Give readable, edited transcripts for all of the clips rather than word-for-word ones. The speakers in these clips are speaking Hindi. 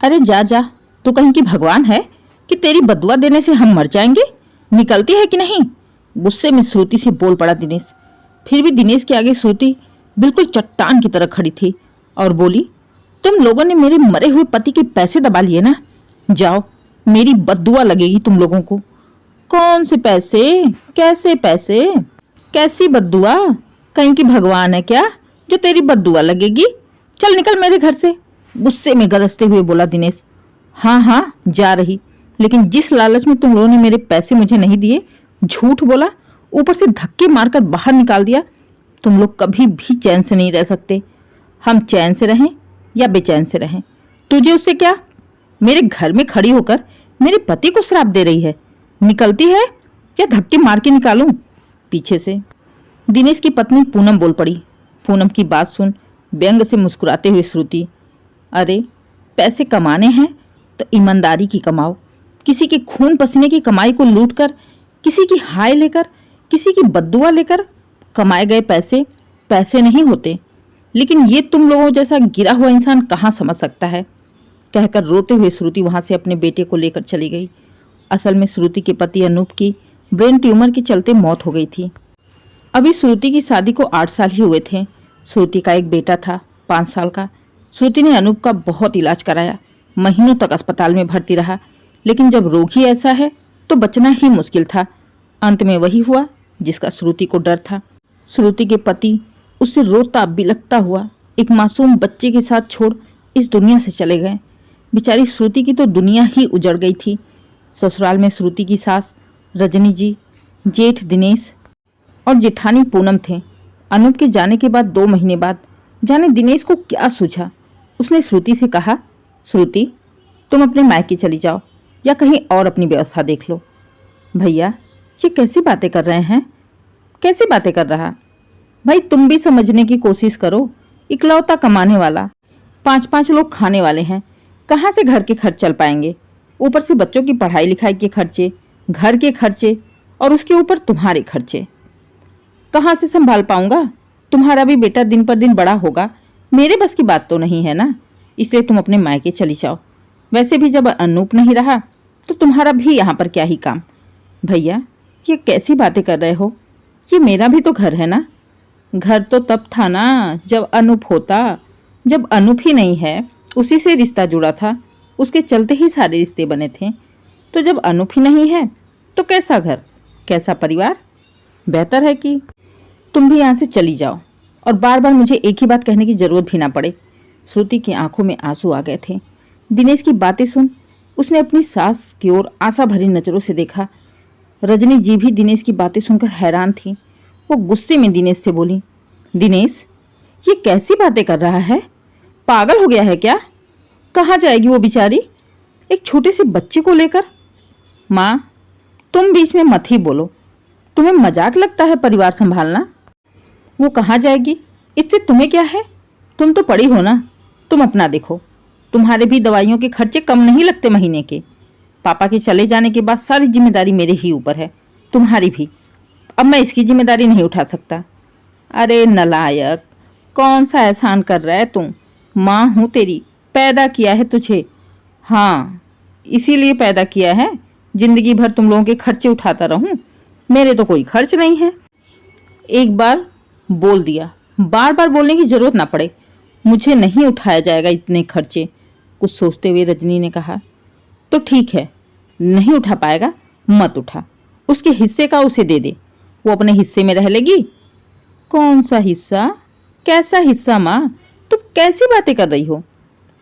अरे जा जा, तू कहीं की भगवान है कि तेरी बदुआ देने से हम मर जाएंगे? निकलती है कि नहीं? गुस्से में श्रुति से बोल पड़ा दिनेश। फिर भी दिनेश के आगे श्रुति बिल्कुल चट्टान की तरह खड़ी थी और बोली, तुम लोगों ने मेरे मरे हुए पति के पैसे दबा लिए ना, जाओ, मेरी बददुआ लगेगी तुम लोगों को। कौन से पैसे? कैसे पैसे? कैसी बददुआ? कहीं की भगवान है क्या जो तेरी बददुआ लगेगी? चल निकल मेरे घर से, गुस्से में गरजते हुए बोला दिनेश। हाँ हाँ जा रही, लेकिन जिस लालच में तुम लोगों ने मेरे पैसे मुझे नहीं दिए, झूठ बोला, ऊपर से धक्के मारकर बाहर निकाल दिया, तुम लोग कभी भी चैन से नहीं रह सकते। हम चैन से रहें या बेचैन से रहें, तुझे उससे क्या? मेरे घर में खड़ी होकर मेरे पति को श्राप दे रही है, निकलती है या धक्के मार के निकालूं? पीछे से दिनेश की पत्नी पूनम बोल पड़ी। पूनम की बात सुन व्यंग से मुस्कुराते हुए श्रुति, अरे पैसे कमाने हैं तो ईमानदारी की कमाओ। किसी के खून पसीने की कमाई को लूटकर, किसी की हाय लेकर, किसी की बद्दुआ लेकर कमाए गए पैसे पैसे नहीं होते। लेकिन ये तुम लोगों जैसा गिरा हुआ इंसान कहाँ समझ सकता है? कहकर रोते हुए श्रुति वहां से अपने बेटे को लेकर चली गई। असल में श्रुति के पति अनूप की ब्रेन ट्यूमर के चलते मौत हो गई थी। अभी श्रुति की शादी को 8 साल ही हुए थे। श्रुति का एक बेटा था 5 साल का। श्रुति ने अनूप का बहुत इलाज कराया, महीनों तक अस्पताल में भर्ती रहा, लेकिन जब रोग ही ऐसा है तो बचना ही मुश्किल था। अंत में वही हुआ जिसका श्रुति को डर था। श्रुति के पति उससे रोता बिलखता हुआ एक मासूम बच्चे के साथ छोड़ इस दुनिया से चले गए। बेचारी श्रुति की तो दुनिया ही उजड़ गई थी। ससुराल में श्रुति की सास रजनी जी, जेठ दिनेश और जेठानी पूनम थे। अनूप के जाने के बाद 2 महीने बाद जाने दिनेश को क्या सूझा, उसने श्रुति से कहा, श्रुति तुम अपने मायके चली जाओ या कहीं और अपनी व्यवस्था देख लो। भैया ये कैसी बातें कर रहे हैं? कैसी बातें कर रहा? भाई तुम भी समझने की कोशिश करो, इकलौता कमाने वाला, 5-5 लोग खाने वाले हैं, कहाँ से घर के खर्च चल पाएंगे? ऊपर से बच्चों की पढ़ाई लिखाई के खर्चे, घर के खर्चे और उसके ऊपर तुम्हारे खर्चे, कहाँ से संभाल पाऊंगा? तुम्हारा भी बेटा दिन पर दिन बड़ा होगा, मेरे बस की बात तो नहीं है ना, इसलिए तुम अपने मायके चली जाओ। वैसे भी जब अनूप नहीं रहा तो तुम्हारा भी यहाँ पर क्या ही काम। भैया ये कैसी बातें कर रहे हो? ये मेरा भी तो घर है ना। घर तो तब था ना जब अनूप होता, जब अनूप ही नहीं है उसी से रिश्ता जुड़ा था, उसके चलते ही सारे रिश्ते बने थे। तो जब अनूप ही नहीं है तो कैसा घर, कैसा परिवार? बेहतर है कि तुम भी यहाँ से चली जाओ और बार बार मुझे एक ही बात कहने की जरूरत भी ना पड़े। श्रुति की आंखों में आंसू आ गए थे। दिनेश की बातें सुन उसने अपनी सास की ओर आशा भरी नजरों से देखा। रजनी जी भी दिनेश की बातें सुनकर हैरान थी। वो गुस्से में दिनेश से बोली, दिनेश ये कैसी बातें कर रहा है? पागल हो गया है क्या? कहाँ जाएगी वो बेचारी एक छोटे से बच्चे को लेकर? माँ तुम बीच में मत ही बोलो, तुम्हें मजाक लगता है परिवार संभालना? वो कहाँ जाएगी, इससे तुम्हें क्या है? तुम तो पड़ी हो ना, तुम अपना देखो। तुम्हारे भी दवाइयों के खर्चे कम नहीं लगते महीने के। पापा के चले जाने के बाद सारी जिम्मेदारी मेरे ही ऊपर है, तुम्हारी भी। अब मैं इसकी जिम्मेदारी नहीं उठा सकता। अरे नलायक, कौन सा एहसान कर रहा है तू? माँ हूँ तेरी, पैदा किया है तुझे। हाँ इसीलिए पैदा किया है, जिंदगी भर तुम लोगों के खर्चे उठाता रहूं? मेरे तो कोई खर्च नहीं है। एक बार बोल दिया, बार बार बोलने की जरूरत ना पड़े। मुझे नहीं उठाया जाएगा इतने खर्चे। कुछ सोचते हुए रजनी ने कहा, तो ठीक है, नहीं उठा पाएगा मत उठा, उसके हिस्से का उसे दे दे, वो अपने हिस्से में रह लेगी। कौन सा हिस्सा? कैसा हिस्सा माँ? तुम कैसी बातें कर रही हो?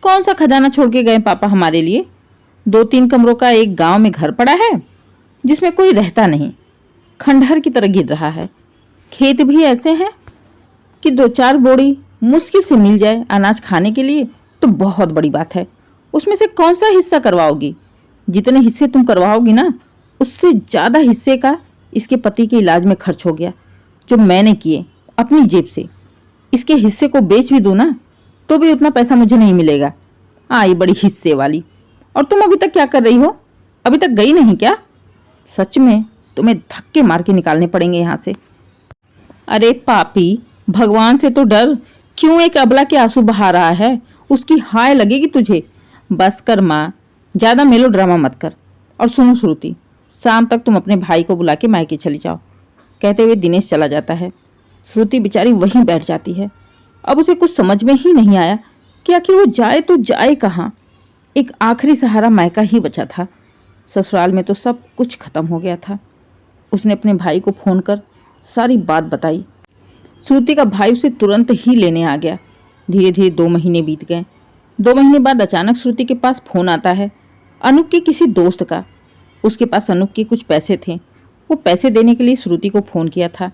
कौन सा खजाना छोड़ के गए पापा हमारे लिए? 2-3 कमरों का एक गांव में घर पड़ा है जिसमें कोई रहता नहीं, खंडहर की तरह गिर रहा है। खेत भी ऐसे हैं कि 2-4 बोरी मुश्किल से मिल जाए अनाज खाने के लिए तो बहुत बड़ी बात है। उसमें से कौन सा हिस्सा करवाओगी? जितने हिस्से तुम करवाओगी ना, उससे ज़्यादा हिस्से का इसके पति के इलाज में खर्च हो गया, जो मैंने किए अपनी जेब से। इसके हिस्से को बेच भी दूँ ना तो भी उतना पैसा मुझे नहीं मिलेगा। आई बड़ी हिस्से वाली। और तुम अभी तक क्या कर रही हो? अभी तक गई नहीं क्या? सच में तुम्हें धक्के मार के निकालने पड़ेंगे यहाँ से। अरे पापी, भगवान से तो डर, क्यों एक अबला के आंसू बहा रहा है? उसकी हाय लगेगी तुझे। बस कर माँ, ज़्यादा मेलो ड्रामा मत कर। और सुनो श्रुति, शाम तक तुम अपने भाई को बुला के मायके चली जाओ, कहते हुए दिनेश चला जाता है। श्रुति बेचारी वहीं बैठ जाती है। अब उसे कुछ समझ में ही नहीं आया कि आखिर वो जाए तो जाए कहाँ। एक आखिरी सहारा मायका ही बचा था। ससुराल में तो सब कुछ खत्म हो गया था। उसने अपने भाई को फोन कर सारी बात बताई। श्रुति का भाई उसे तुरंत ही लेने आ गया। धीरे धीरे 2 महीने बीत गए। 2 महीने बाद अचानक श्रुति के पास फोन आता है अनूप के किसी दोस्त का। उसके पास अनूप के कुछ पैसे थे। वो पैसे देने के लिए श्रुति को फ़ोन किया था।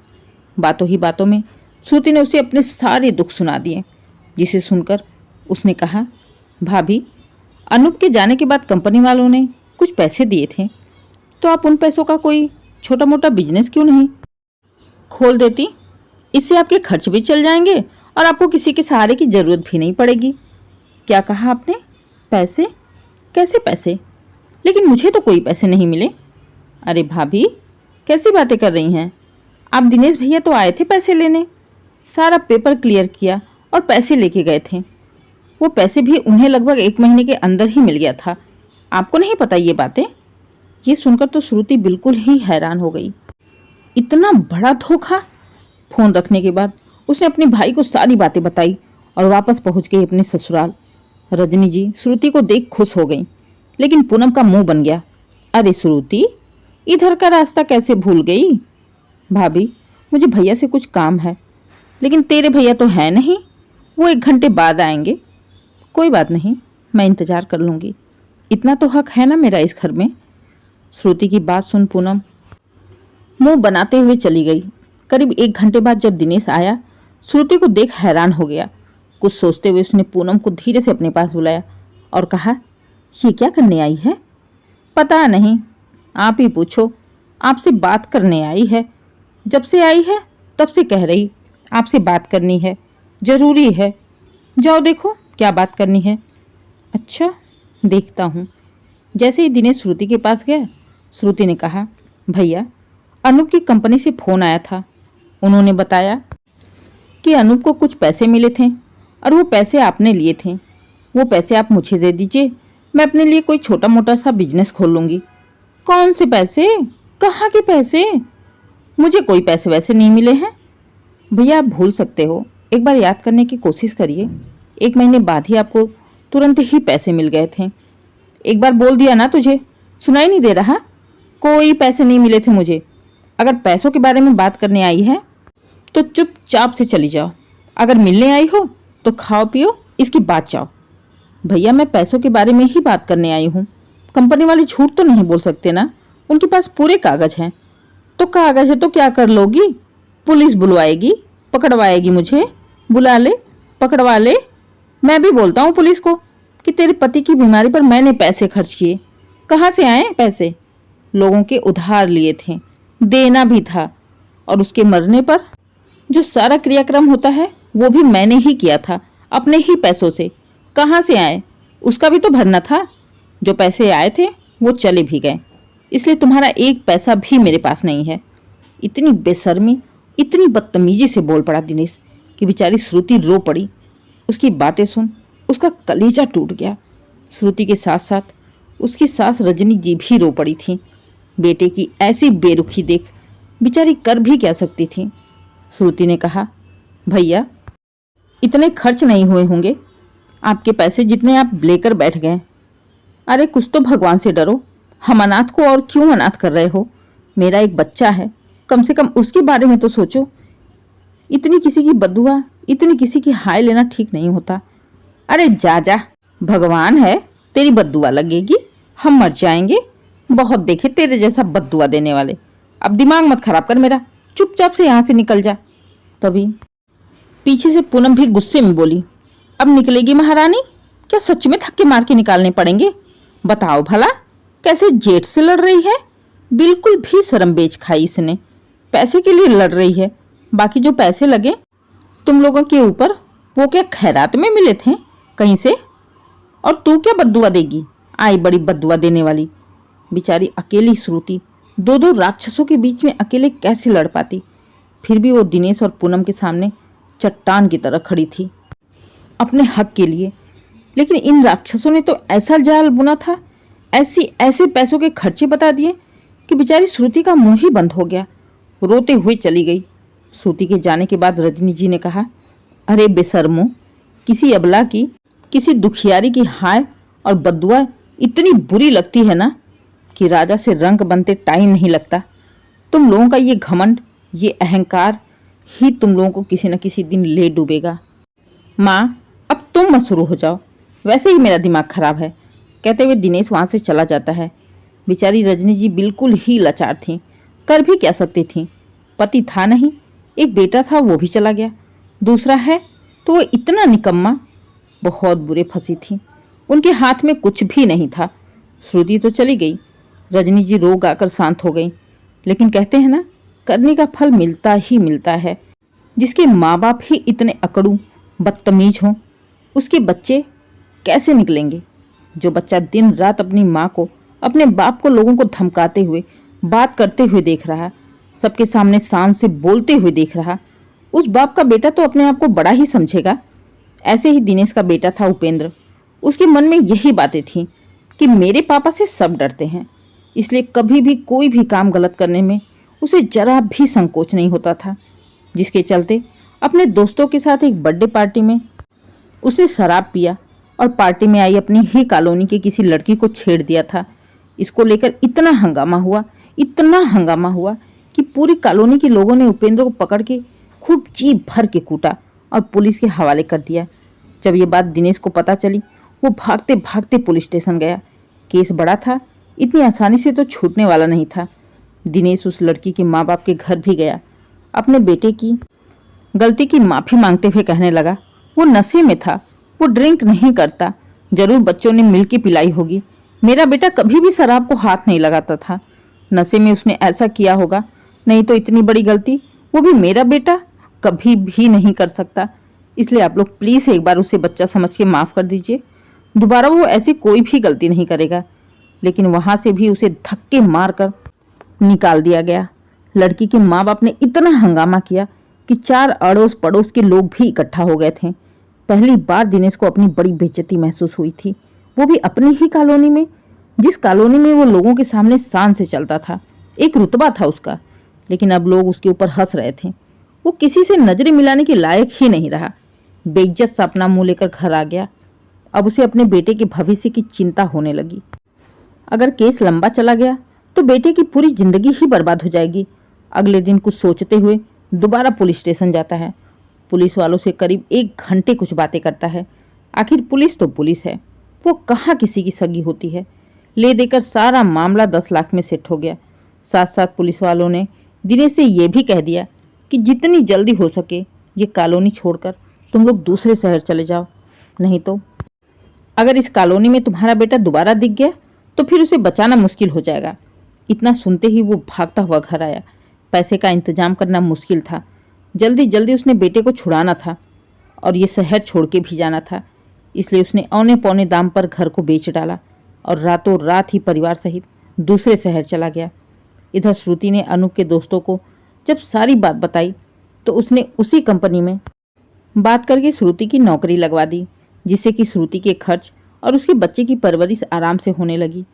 बातों ही बातों में श्रुति ने उसे अपने सारे दुख सुना दिए, जिसे सुनकर उसने कहा, भाभी, अनूप के जाने के बाद कंपनी वालों ने कुछ पैसे दिए थे, तो आप उन पैसों का कोई छोटा मोटा बिजनेस क्यों नहीं खोल देती? इससे आपके खर्च भी चल जाएंगे और आपको किसी के सहारे की ज़रूरत भी नहीं पड़ेगी। क्या कहा आपने? पैसे? कैसे पैसे? लेकिन मुझे तो कोई पैसे नहीं मिले। अरे भाभी, कैसी बातें कर रही हैं आप? दिनेश भैया तो आए थे पैसे लेने, सारा पेपर क्लियर किया और पैसे लेके गए थे। वो पैसे भी उन्हें लगभग 1 महीने के अंदर ही मिल गया था। आपको नहीं पता ये बातें? ये सुनकर तो श्रुति बिल्कुल ही हैरान हो गई। इतना बड़ा धोखा! फोन रखने के बाद उसने अपने भाई को सारी बातें बताई और वापस पहुंच गई अपने ससुराल। रजनी जी श्रुति को देख खुश हो गई, लेकिन पूनम का मुंह बन गया। अरे श्रुति, इधर का रास्ता कैसे भूल गई? भाभी, मुझे भैया से कुछ काम है। लेकिन तेरे भैया तो है नहीं, वो 1 घंटे बाद आएंगे। कोई बात नहीं, मैं इंतज़ार कर लूँगी। इतना तो हक है ना मेरा इस घर में। श्रुति की बात सुन पूनम मुंह बनाते हुए चली गई। करीब 1 घंटे बाद जब दिनेश आया, श्रुति को देख हैरान हो गया। कुछ सोचते हुए उसने पूनम को धीरे से अपने पास बुलाया और कहा, ये क्या करने आई है? पता नहीं, आप ही पूछो। आपसे बात करने आई है। जब से आई है तब से कह रही आपसे बात करनी है, जरूरी है। जाओ देखो क्या बात करनी है। अच्छा, देखता हूँ। जैसे ही दिनेश श्रुति के पास गया, श्रुति ने कहा, भैया, अनूप की कंपनी से फ़ोन आया था। उन्होंने बताया कि अनूप को कुछ पैसे मिले थे और वो पैसे आपने लिए थे। वो पैसे आप मुझे दे दीजिए, मैं अपने लिए कोई छोटा मोटा सा बिजनेस खोल लूँगी। कौन से पैसे? कहाँ के पैसे? मुझे कोई पैसे वैसे नहीं मिले हैं। भैया, आप भूल सकते हो, एक बार याद करने की कोशिश करिए। 1 महीने बाद ही आपको तुरंत ही पैसे मिल गए थे। एक बार बोल दिया ना तुझे, सुनाई नहीं दे रहा? कोई पैसे नहीं मिले थे मुझे। अगर पैसों के बारे में बात करने आई है तो चुपचाप से चली जाओ। अगर मिलने आई हो तो खाओ पियो, इसकी बात जाओ। भैया, मैं पैसों के बारे में ही बात करने आई हूँ। कंपनी वाले झूठ तो नहीं बोल सकते ना, उनके पास पूरे कागज हैं। तो कागज है तो क्या कर लोगी? पुलिस बुलवाएगी, पकड़वाएगी मुझे। बुला ले, पकड़वा ले। मैं भी बोलता हूँ पुलिस को कि तेरे पति की बीमारी पर मैंने पैसे खर्च किए। कहाँ से आए पैसे? लोगों के उधार लिए थे, देना भी था, और उसके मरने पर जो सारा क्रियाक्रम होता है वो भी मैंने ही किया था, अपने ही पैसों से। कहाँ से आए? उसका भी तो भरना था। जो पैसे आए थे वो चले भी गए, इसलिए तुम्हारा 1 पैसा भी मेरे पास नहीं है। इतनी बेशर्मी, इतनी बदतमीजी से बोल पड़ा दिनेश कि बेचारी श्रुति रो पड़ी। उसकी बातें सुन उसका कलेजा टूट गया। श्रुति के साथ साथ उसकी सास रजनी जी भी रो पड़ी थी। बेटे की ऐसी बेरुखी देख बेचारी कर भी क्या सकती थी। श्रुति ने कहा, भैया, इतने खर्च नहीं हुए होंगे आपके पैसे जितने आप लेकर बैठ गए। अरे कुछ तो भगवान से डरो। हम अनाथ को और क्यों अनाथ कर रहे हो? मेरा एक बच्चा है, कम से कम उसके बारे में तो सोचो। इतनी किसी की बददुआ, इतनी किसी की हाय लेना ठीक नहीं होता। अरे जा जा, भगवान है, तेरी बददुआ लगेगी, हम मर जाएंगे। बहुत देखे तेरे जैसा बददुआ देने वाले। अब दिमाग मत खराब कर मेरा, चुपचाप से यहाँ से निकल जा। तभी पीछे से पूनम भी गुस्से में बोली, अब निकलेगी महारानी? क्या सच में धक्के मार के निकालने पड़ेंगे? बताओ भला, कैसे जेठ से लड़ रही है? बिल्कुल भी शर्म बेच खाई इसने। पैसे के लिए लड़ रही है। बाकी जो पैसे लगे तुम लोगों के ऊपर, वो क्या खैरात में मिले थे कहीं से? और तू क्या बद्दुआ देगी? आई बड़ी बद्दुआ देने वाली। बेचारी अकेली श्रुति 2 राक्षसों के बीच में अकेले कैसे लड़ पाती? फिर भी वो दिनेश और पूनम के सामने चट्टान की तरह खड़ी थी। अपने हक के लिए लेकिन इन राक्षसों ने तो ऐसा जाल बुना था, ऐसे पैसों के खर्चे बता दिए कि बेचारी श्रुति का मुंह ही बंद हो गया। रोते हुए चली गई। श्रुति के जाने के बाद रजनी जी ने कहा, अरे बेशर्मो, किसी अबला की, किसी दुखियारी की हाय और बद्दुआ इतनी बुरी लगती है ना कि राजा से रंग बनते टाइम नहीं लगता। तुम लोगों का ये घमंड, ये अहंकार ही तुम लोगों को किसी न किसी दिन ले डूबेगा। माँ, अब तुम मत शुरू हो जाओ, वैसे ही मेरा दिमाग खराब है, कहते हुए दिनेश वहाँ से चला जाता है। बेचारी रजनी जी बिल्कुल ही लाचार थीं, कर भी क्या सकती थीं। पति था नहीं, एक बेटा था, वो भी चला गया, दूसरा है तो वो इतना निकम्मा। बहुत बुरे फंसी थी, उनके हाथ में कुछ भी नहीं था। श्रुति तो चली गई, रजनी जी रो गाकर शांत हो गई। लेकिन कहते हैं ना, करने का फल मिलता ही मिलता है। जिसके माँ बाप ही इतने अकड़ू बदतमीज हों, उसके बच्चे कैसे निकलेंगे। जो बच्चा दिन रात अपनी माँ को, अपने बाप को लोगों को धमकाते हुए, बात करते हुए देख रहा, सबके सामने शान से बोलते हुए देख रहा, उस बाप का बेटा तो अपने आप को बड़ा ही समझेगा। ऐसे ही दिनेश का बेटा था उपेंद्र। उसके मन में यही बातें थीं कि मेरे पापा से सब डरते हैं, इसलिए कभी भी कोई भी काम गलत करने में उसे जरा भी संकोच नहीं होता था। जिसके चलते अपने दोस्तों के साथ एक बर्थडे पार्टी में उसने शराब पिया और पार्टी में आई अपनी ही कॉलोनी की किसी लड़की को छेड़ दिया था। इसको लेकर इतना हंगामा हुआ कि पूरी कॉलोनी के लोगों ने उपेंद्र को पकड़ के खूब जी भर के कूटा और पुलिस के हवाले कर दिया। जब ये बात दिनेश को पता चली, वो भागते भागते पुलिस स्टेशन गया। केस बड़ा था, इतनी आसानी से तो छूटने वाला नहीं था। दिनेश उस लड़की के माँ बाप के घर भी गया। अपने बेटे की गलती की माफ़ी मांगते हुए कहने लगा, वो नशे में था, वो ड्रिंक नहीं करता, जरूर बच्चों ने मिलके पिलाई होगी। मेरा बेटा कभी भी शराब को हाथ नहीं लगाता था, नशे में उसने ऐसा किया होगा, नहीं तो इतनी बड़ी गलती वो भी मेरा बेटा कभी भी नहीं कर सकता। इसलिए आप लोग प्लीज़ एक बार उसे बच्चा समझ के माफ़ कर दीजिए, दोबारा वो ऐसी कोई भी गलती नहीं करेगा। लेकिन वहाँ से भी उसे धक्के मारकर निकाल दिया गया। लड़की के माँ बाप ने इतना हंगामा किया कि 4 अड़ोस पड़ोस के लोग भी इकट्ठा हो गए थे। पहली बार दिनेश को अपनी बड़ी बेइज्जती महसूस हुई थी, वो भी अपनी ही कॉलोनी में, जिस कॉलोनी में वो लोगों के सामने शान से चलता था, एक रुतबा था उसका। लेकिन अब लोग उसके ऊपर हंस रहे थे। वो किसी से नजरें मिलाने के लायक ही नहीं रहा। बेइज्जत सा अपना मुंह लेकर घर आ गया। अब उसे अपने बेटे के भविष्य की चिंता होने लगी। अगर केस लंबा चला गया तो बेटे की पूरी जिंदगी ही बर्बाद हो जाएगी। अगले दिन कुछ सोचते हुए दोबारा पुलिस स्टेशन जाता है। पुलिस वालों से करीब 1 घंटे कुछ बातें करता है। आखिर पुलिस तो पुलिस है, वो कहाँ किसी की सगी होती है। ले देकर सारा मामला 10 लाख में सेट हो गया। साथ साथ पुलिस वालों ने दिनेश से ये भी कह दिया कि जितनी जल्दी हो सके ये कॉलोनी छोड़कर तुम लोग दूसरे शहर चले जाओ, नहीं तो अगर इस कॉलोनी में तुम्हारा बेटा दोबारा दिख गया तो फिर उसे बचाना मुश्किल हो जाएगा। इतना सुनते ही वो भागता हुआ घर आया। पैसे का इंतजाम करना मुश्किल था, जल्दी जल्दी उसने बेटे को छुड़ाना था और ये शहर छोड़ के भी जाना था। इसलिए उसने औने पौने दाम पर घर को बेच डाला और रातों रात ही परिवार सहित दूसरे शहर चला गया। इधर श्रुति ने अनूप के दोस्तों को जब सारी बात बताई तो उसने उसी कंपनी में बात करके श्रुति की नौकरी लगवा दी, जिससे कि श्रुति के खर्च और उसके बच्चे की परवरिश आराम से होने लगी।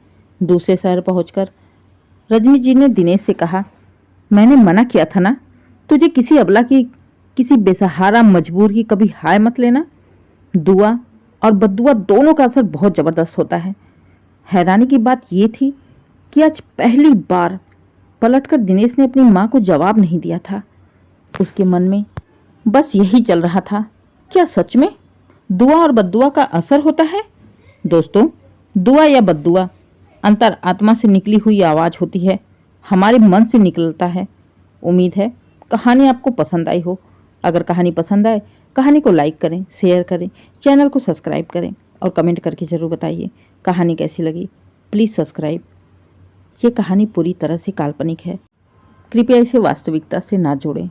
दूसरे शहर पहुंचकर रजनी जी ने दिनेश से कहा, मैंने मना किया था ना तुझे किसी अबला की, किसी बेसहारा मजबूर की कभी हाय मत लेना। दुआ और बद्दुआ दोनों का असर बहुत ज़बरदस्त होता है। हैरानी की बात यह थी कि आज पहली बार पलटकर दिनेश ने अपनी माँ को जवाब नहीं दिया था। उसके मन में बस यही चल रहा था, क्या सच में दुआ और बद्दुआ का असर होता है? दोस्तों, दुआ या बद्दुआ अंतर आत्मा से निकली हुई आवाज़ होती है, हमारे मन से निकलता है। उम्मीद है कहानी आपको पसंद आई हो। अगर कहानी पसंद आए, कहानी को लाइक करें, शेयर करें, चैनल को सब्सक्राइब करें और कमेंट करके ज़रूर बताइए कहानी कैसी लगी। Please subscribe. ये कहानी पूरी तरह से काल्पनिक है, कृपया इसे वास्तविकता से ना जोड़ें।